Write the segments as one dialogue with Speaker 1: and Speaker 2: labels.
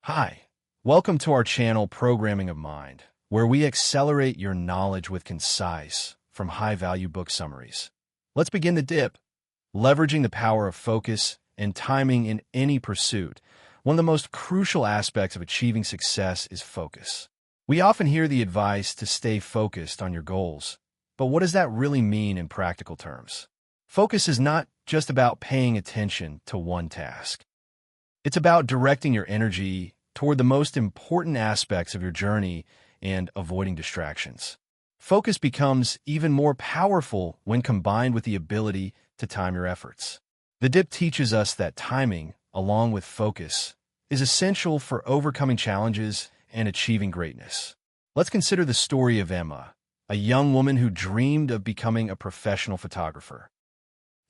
Speaker 1: Hi, welcome to our channel Programming of Mind, where we accelerate your knowledge with concise, from high-value book summaries. Let's begin the dip. Leveraging the power of focus and timing in any pursuit. One of the most crucial aspects of achieving success is focus. We often hear the advice to stay focused on your goals, but what does that really mean in practical terms? Focus is not just about paying attention to one task. It's about directing your energy toward the most important aspects of your journey and avoiding distractions. Focus becomes even more powerful when combined with the ability to time your efforts. The dip teaches us that timing, along with focus, is essential for overcoming challenges and achieving greatness. Let's consider the story of Emma, a young woman who dreamed of becoming a professional photographer.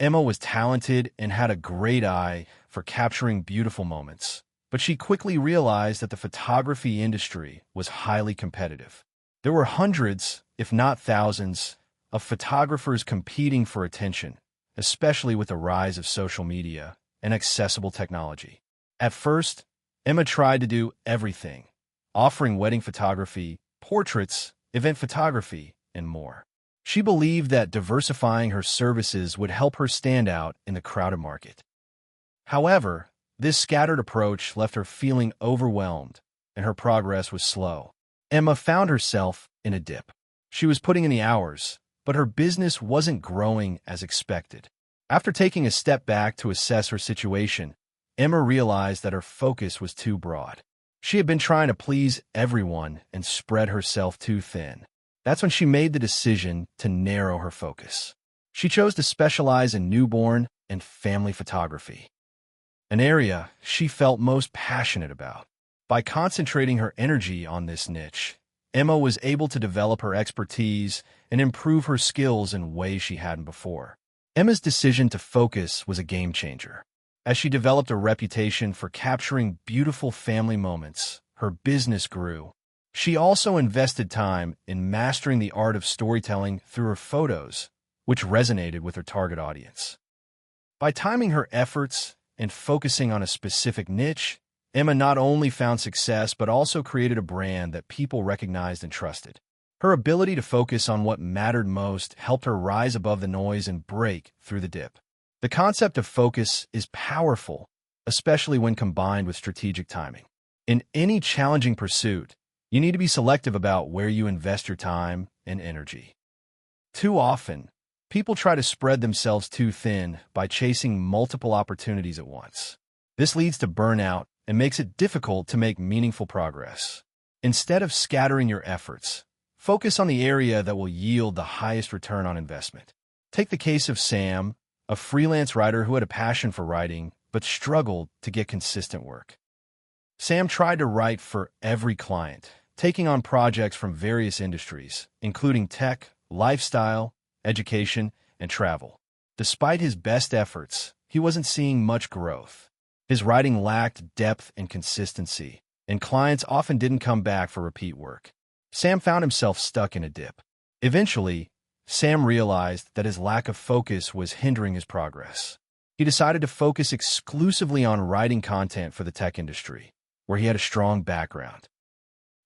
Speaker 1: Emma was talented and had a great eye for capturing beautiful moments, but she quickly realized that the photography industry was highly competitive. There were hundreds, if not thousands, of photographers competing for attention, especially with the rise of social media and accessible technology. At first, Emma tried to do everything, offering wedding photography, portraits, event photography, and more. She believed that diversifying her services would help her stand out in the crowded market. However, this scattered approach left her feeling overwhelmed, and her progress was slow. Emma found herself in a dip. She was putting in the hours, but her business wasn't growing as expected. After taking a step back to assess her situation, Emma realized that her focus was too broad. She had been trying to please everyone and spread herself too thin. That's when she made the decision to narrow her focus. She chose to specialize in newborn and family photography, an area she felt most passionate about. By concentrating her energy on this niche, Emma was able to develop her expertise and improve her skills in ways she hadn't before. Emma's decision to focus was a game changer. As she developed a reputation for capturing beautiful family moments, her business grew. She also invested time in mastering the art of storytelling through her photos, which resonated with her target audience. By timing her efforts and focusing on a specific niche, Emma not only found success but also created a brand that people recognized and trusted. Her ability to focus on what mattered most helped her rise above the noise and break through the dip. The concept of focus is powerful, especially when combined with strategic timing. In any challenging pursuit, you need to be selective about where you invest your time and energy. Too often, people try to spread themselves too thin by chasing multiple opportunities at once. This leads to burnout and makes it difficult to make meaningful progress. Instead of scattering your efforts, focus on the area that will yield the highest return on investment. Take the case of Sam, a freelance writer who had a passion for writing but struggled to get consistent work. Sam tried to write for every client, taking on projects from various industries, including tech, lifestyle, education, and travel. Despite his best efforts, he wasn't seeing much growth. His writing lacked depth and consistency, and clients often didn't come back for repeat work. Sam found himself stuck in a dip. Eventually, Sam realized that his lack of focus was hindering his progress. He decided to focus exclusively on writing content for the tech industry, where he had a strong background.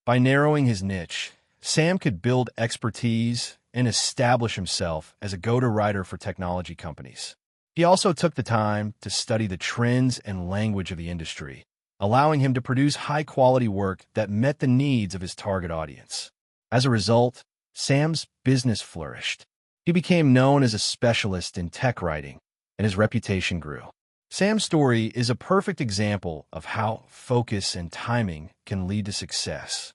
Speaker 1: By narrowing his niche, Sam could build expertise and establish himself as a go-to writer for technology companies. He also took the time to study the trends and language of the industry, allowing him to produce high-quality work that met the needs of his target audience. As a result, Sam's business flourished. He became known as a specialist in tech writing, and his reputation grew. Sam's story is a perfect example of how focus and timing can lead to success.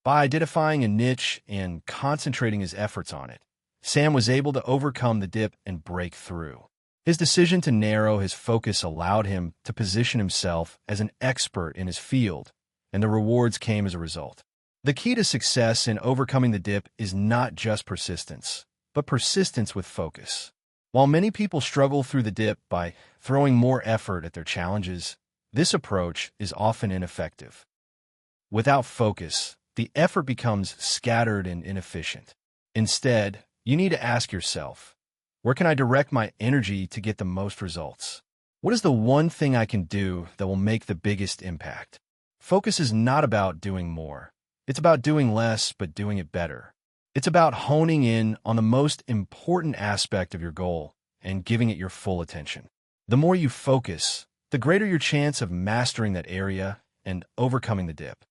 Speaker 1: By identifying a niche and concentrating his efforts on it, Sam was able to overcome the dip and break through. His decision to narrow his focus allowed him to position himself as an expert in his field, and the rewards came as a result. The key to success in overcoming the dip is not just persistence, but persistence with focus. While many people struggle through the dip by throwing more effort at their challenges, this approach is often ineffective. Without focus, the effort becomes scattered and inefficient. Instead, you need to ask yourself, where can I direct my energy to get the most results? What is the one thing I can do that will make the biggest impact? Focus is not about doing more. It's about doing less, but doing it better. It's about honing in on the most important aspect of your goal and giving it your full attention. The more you focus, the greater your chance of mastering that area and overcoming the dip.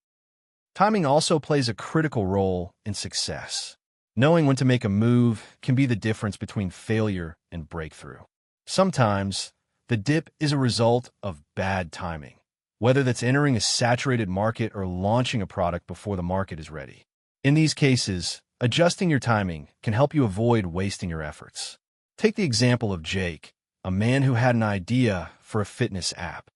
Speaker 1: Timing also plays a critical role in success. Knowing when to make a move can be the difference between failure and breakthrough. Sometimes, the dip is a result of bad timing, whether that's entering a saturated market or launching a product before the market is ready. In these cases, adjusting your timing can help you avoid wasting your efforts. Take the example of Jake, a man who had an idea for a fitness app.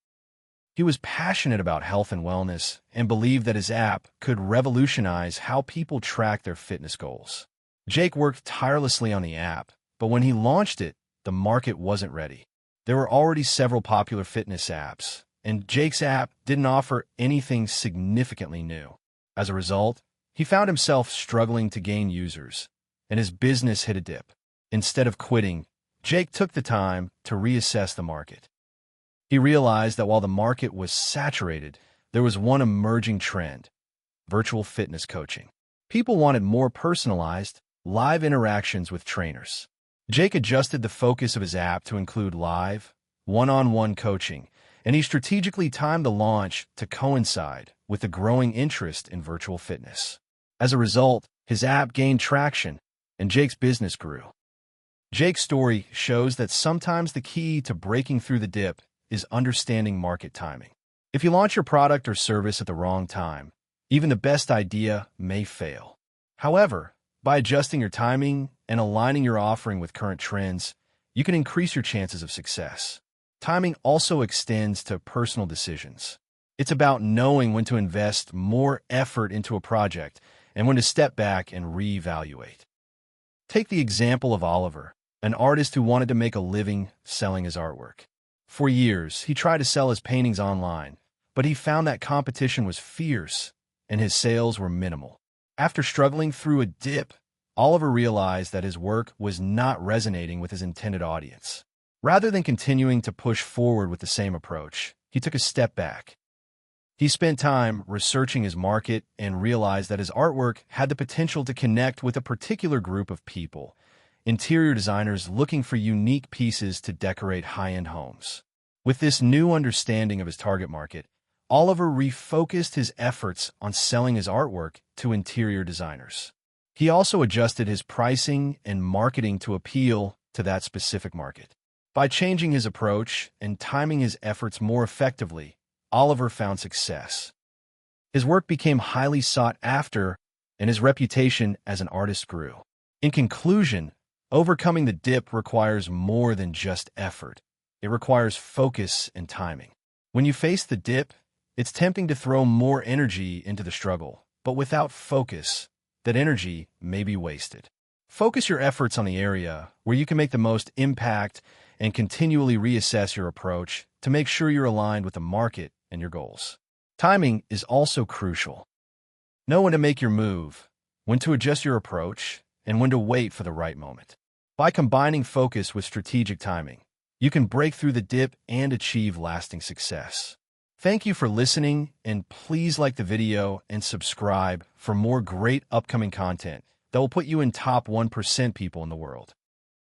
Speaker 1: He was passionate about health and wellness and believed that his app could revolutionize how people track their fitness goals. Jake worked tirelessly on the app, but when he launched it, the market wasn't ready. There were already several popular fitness apps, and Jake's app didn't offer anything significantly new. As a result, he found himself struggling to gain users, and his business hit a dip. Instead of quitting, Jake took the time to reassess the market. He realized that while the market was saturated, there was one emerging trend: virtual fitness coaching. People wanted more personalized, live interactions with trainers. Jake adjusted the focus of his app to include live, one-on-one coaching, and he strategically timed the launch to coincide with the growing interest in virtual fitness. As a result, his app gained traction, and Jake's business grew. Jake's story shows that sometimes the key to breaking through the dip is understanding market timing. If you launch your product or service at the wrong time, even the best idea may fail. However, by adjusting your timing and aligning your offering with current trends, you can increase your chances of success. Timing also extends to personal decisions. It's about knowing when to invest more effort into a project and when to step back and reevaluate. Take the example of Oliver, an artist who wanted to make a living selling his artwork. For years, he tried to sell his paintings online, but he found that competition was fierce and his sales were minimal. After struggling through a dip, Oliver realized that his work was not resonating with his intended audience. Rather than continuing to push forward with the same approach, he took a step back. He spent time researching his market and realized that his artwork had the potential to connect with a particular group of people: interior designers looking for unique pieces to decorate high-end homes. With this new understanding of his target market, Oliver refocused his efforts on selling his artwork to interior designers. He also adjusted his pricing and marketing to appeal to that specific market. By changing his approach and timing his efforts more effectively, Oliver found success. His work became highly sought after, and his reputation as an artist grew. In conclusion, overcoming the dip requires more than just effort. It requires focus and timing. When you face the dip, it's tempting to throw more energy into the struggle, but without focus, that energy may be wasted. Focus your efforts on the area where you can make the most impact and continually reassess your approach to make sure you're aligned with the market and your goals. Timing is also crucial. Know when to make your move, when to adjust your approach, and when to wait for the right moment. By combining focus with strategic timing, you can break through the dip and achieve lasting success. Thank you for listening, and please like the video and subscribe for more great upcoming content that will put you in top 1% people in the world.